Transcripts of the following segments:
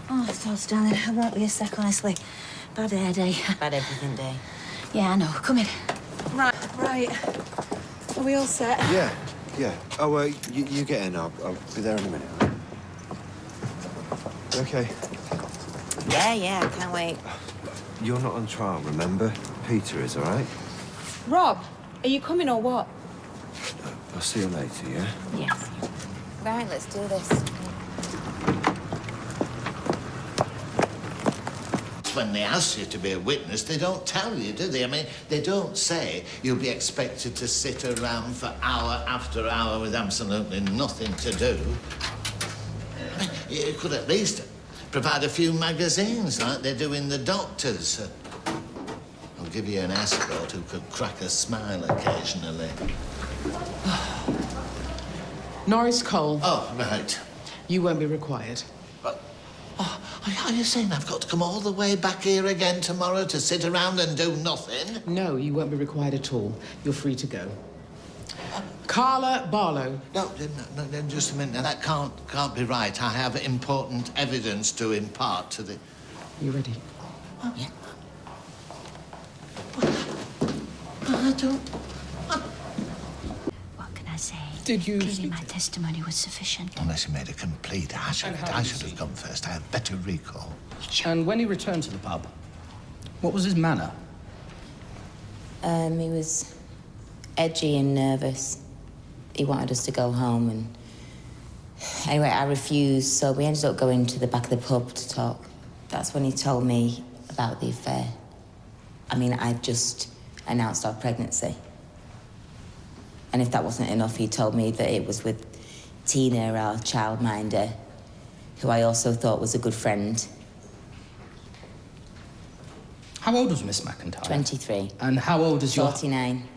Oh, toss, darling. I won't be a sec, honestly. Bad hair day. Bad everything day. Yeah, I know. Come in. Right. Are we all set? Yeah. Oh, you get in. I'll be there in a minute. Okay. Yeah, I can't wait. You're not on trial, remember? Peter is, all right? Rob, are you coming or what? I'll see you later, yeah? Yes. Right, let's do this. When they ask you to be a witness, they don't tell you, do they? I mean, they don't say you'll be expected to sit around for hour after hour with absolutely nothing to do. I mean, you could at least provide a few magazines like they do in the doctors. I'll give you an escort who could crack a smile occasionally. Norris Cole. Oh, right. You won't be required. Oh, are you saying I've got to come all the way back here again tomorrow to sit around and do nothing? No, you won't be required at all. You're free to go. Carla Barlow. No, just a minute. Now, that can't be right. I have important evidence to impart to the... You ready? Oh, yeah. I don't... What can I say? Did you... Clearly my testimony was sufficient. Unless you made a complete hash of it. I should have gone first. I have better recall. And when he returned to the pub, what was his manner? He was edgy and nervous. He wanted us to go home and... Anyway, I refused, so we ended up going to the back of the pub to talk. That's when he told me about the affair. I mean, I'd just announced our pregnancy. And if that wasn't enough, he told me that it was with Tina, our childminder, who I also thought was a good friend. How old was Miss McIntyre? 23. And how old is your... 49.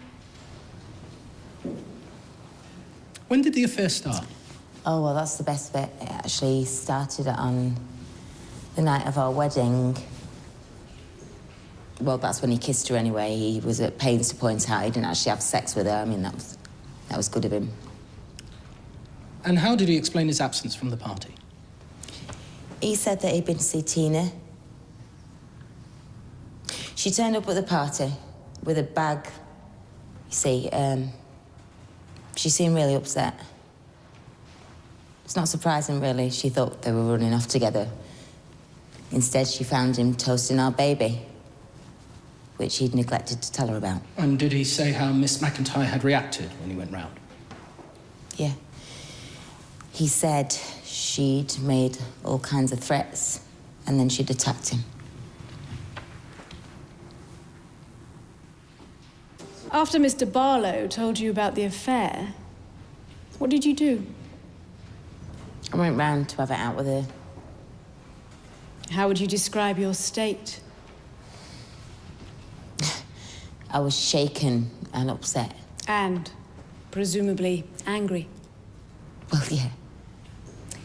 When did the affair start? Oh, well, that's the best bit. It actually started on the night of our wedding. Well, that's when he kissed her anyway. He was at pains to point out he didn't actually have sex with her. I mean, that was good of him. And how did he explain his absence from the party? He said that he'd been to see Tina. She turned up at the party with a bag. You see, she seemed really upset. It's not surprising, really. She thought they were running off together. Instead, she found him toasting our baby, which he'd neglected to tell her about. And did he say how Miss McIntyre had reacted when he went round? Yeah. He said she'd made all kinds of threats, and then she'd attacked him. After Mr. Barlow told you about the affair, what did you do? I went round to have it out with her. How would you describe your state? I was shaken and upset. And presumably angry. Well, yeah.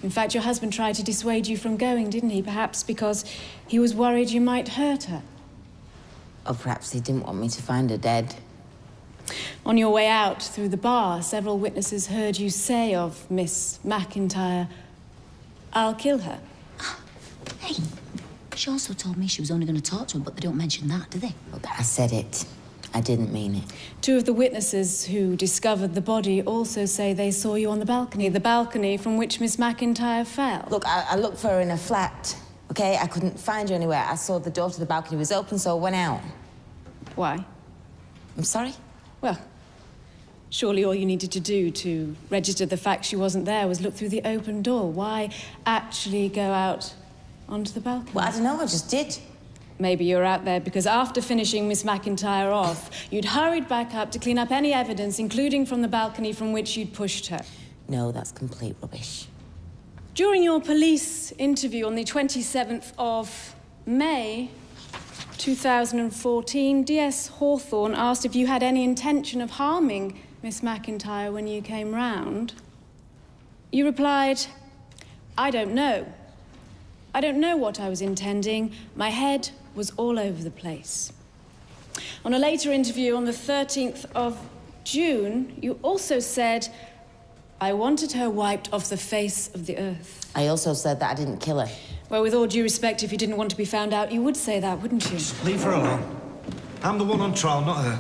In fact, your husband tried to dissuade you from going, didn't he? Perhaps because he was worried you might hurt her. Or perhaps he didn't want me to find her dead. On your way out through the bar, several witnesses heard you say of Miss McIntyre, "I'll kill her." Hey, she also told me she was only going to talk to him, but they don't mention that, do they? Well, I said it. I didn't mean it. Two of the witnesses who discovered the body also say they saw you on the balcony from which Miss McIntyre fell. Look, I looked for her in a flat, okay? I couldn't find her anywhere. I saw the door to the balcony was open, so I went out. Why? I'm sorry? Well, surely all you needed to do to register the fact she wasn't there was look through the open door. Why actually go out onto the balcony? Well, I don't know, I just did. Maybe you were out there because after finishing Miss McIntyre off, you'd hurried back up to clean up any evidence, including from the balcony from which you'd pushed her. No, that's complete rubbish. During your police interview on the 27th of May, 2014, DS Hawthorne asked if you had any intention of harming Miss McIntyre when you came round. You replied, "I don't know. I don't know what I was intending. My head was all over the place." On a later interview on the 13th of June, you also said, "I wanted her wiped off the face of the earth." I also said that I didn't kill her. Well, with all due respect, if you didn't want to be found out, you would say that, wouldn't you? Just leave her alone. I'm the one on trial, not her.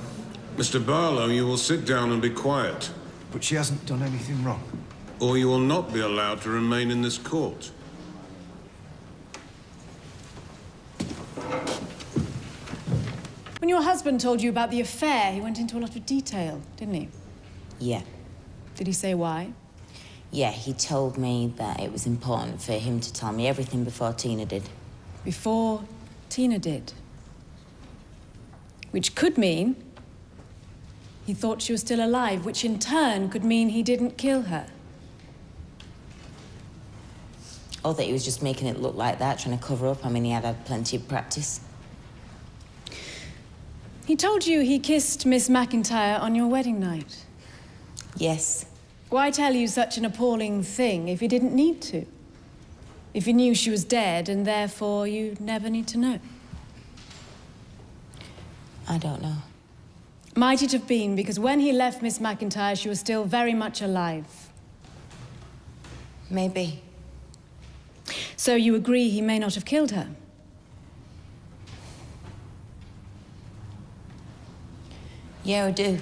Mr. Barlow, you will sit down and be quiet, But she hasn't done anything wrong. or you will not be allowed to remain in this court. When your husband told you about the affair, he went into a lot of detail, didn't he? Yeah. Did he say why? Yeah, he told me that it was important for him to tell me everything before Tina did. Before Tina did. Which could mean he thought she was still alive, which in turn could mean he didn't kill her. Or that he was just making it look like that, trying to cover up. I mean, he had had plenty of practice. He told you he kissed Miss McIntyre on your wedding night. Yes. Why tell you such an appalling thing if he didn't need to? If he knew she was dead and therefore you'd never need to know? I don't know. Might it have been because when he left Miss McIntyre, she was still very much alive? Maybe. So you agree he may not have killed her? Yeah, I do.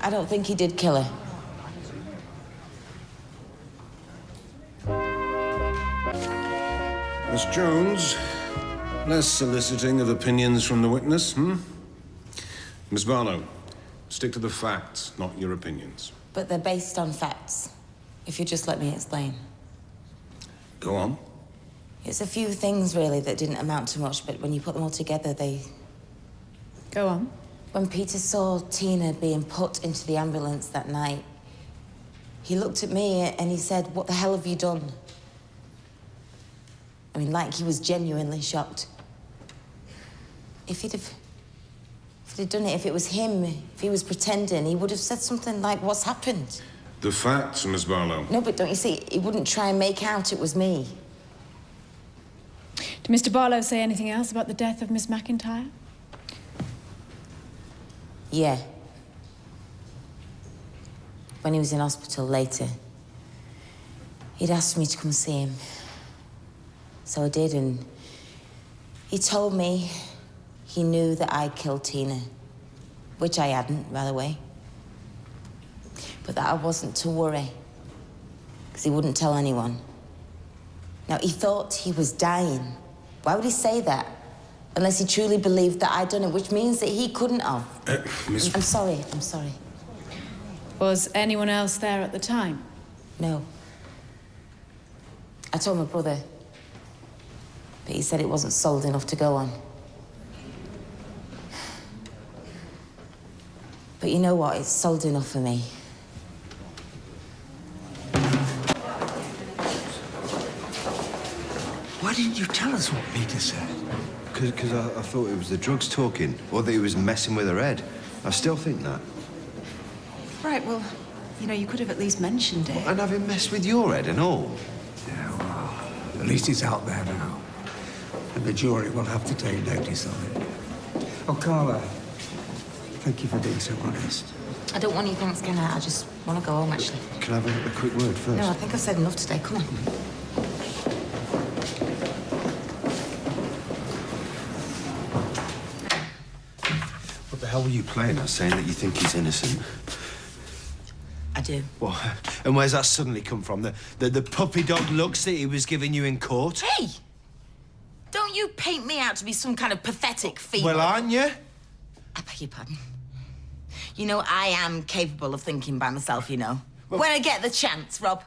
I don't think he did kill her. Miss Jones, less soliciting of opinions from the witness, hmm? Miss Barlow, stick to the facts, not your opinions. But they're based on facts. If you just let me explain. Go on. It's a few things, really, that didn't amount to much, but when you put them all together, they... Go on. When Peter saw Tina being put into the ambulance that night, he looked at me and he said, "What the hell have you done?" I mean, like he was genuinely shocked. If he'd done it, if it was him, if he was pretending, he would have said something like, "What's happened?" The facts, Miss Barlow. No, but don't you see, he wouldn't try and make out it was me. Did Mr. Barlow say anything else about the death of Miss McIntyre? Yeah. When he was in hospital later, he'd asked me to come see him. So I did, and he told me he knew that I killed Tina, which I hadn't, by the way. But that I wasn't to worry, because he wouldn't tell anyone. Now, he thought he was dying. Why would he say that? Unless he truly believed that I'd done it, which means that he couldn't have. Miss... I'm sorry, I'm sorry. Was anyone else there at the time? No. I told my brother, but he said it wasn't sold enough to go on. But you know what? It's sold enough for me. Why didn't you tell us what Peter said? Because I thought it was the drugs talking, or that he was messing with her head. I still think that. Right, well, you know, you could have at least mentioned it. And having messed with your head and all. Yeah, well, at least it's out there now. And the jury will have to take notice of it. Oh, Carla, thank you for being so honest. I don't want any thanks, can I? I just want to go home, actually. Can I have a quick word first? No, I think I've said enough today. Come on. What the hell were you playing at, saying that you think he's innocent? I do. What? And where's that suddenly come from? The puppy dog looks that he was giving you in court? Hey! Don't you paint me out to be some kind of pathetic female. Well, aren't you? I beg your pardon. You know, I am capable of thinking by myself, you know. When I get the chance, Rob.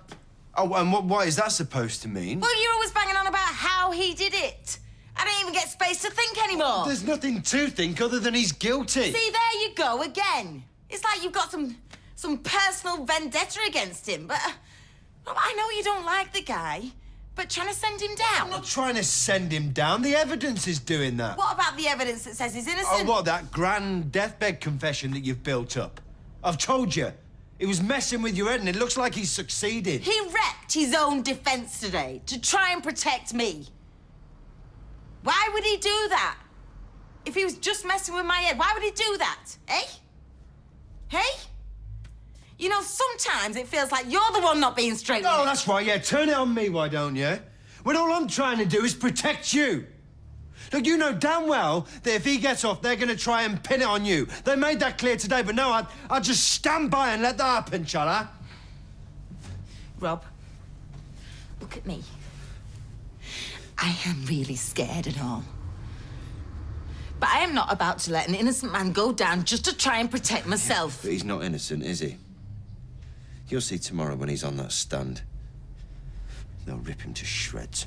Oh, and what is that supposed to mean? Well, you're always banging on about how he did it. I don't even get space to think anymore. There's nothing to think other than he's guilty. See, there you go again. It's like you've got some personal vendetta against him, but... Rob, I know you don't like the guy, but trying to send him down. I'm not trying to send him down. The evidence is doing that. What about the evidence that says he's innocent? Oh, what, that grand deathbed confession that you've built up? I've told you. He was messing with your head, and it looks like he's succeeded. He wrecked his own defense today to try and protect me. Why would he do that? If he was just messing with my head, why would he do that? Eh? Hey? You know, sometimes it feels like you're the one not being straight with Oh, it. that's right, yeah. Turn it on me, why don't you? When all I'm trying to do is protect you. Look, you know damn well that if he gets off, they're going to try and pin it on you. They made that clear today, but no, I'd just stand by and let that happen, shall I? Rob, look at me. I am really scared and all. But I am not about to let an innocent man go down just to try and protect myself. But he's not innocent, is he? You'll see tomorrow when he's on that stand. They'll rip him to shreds.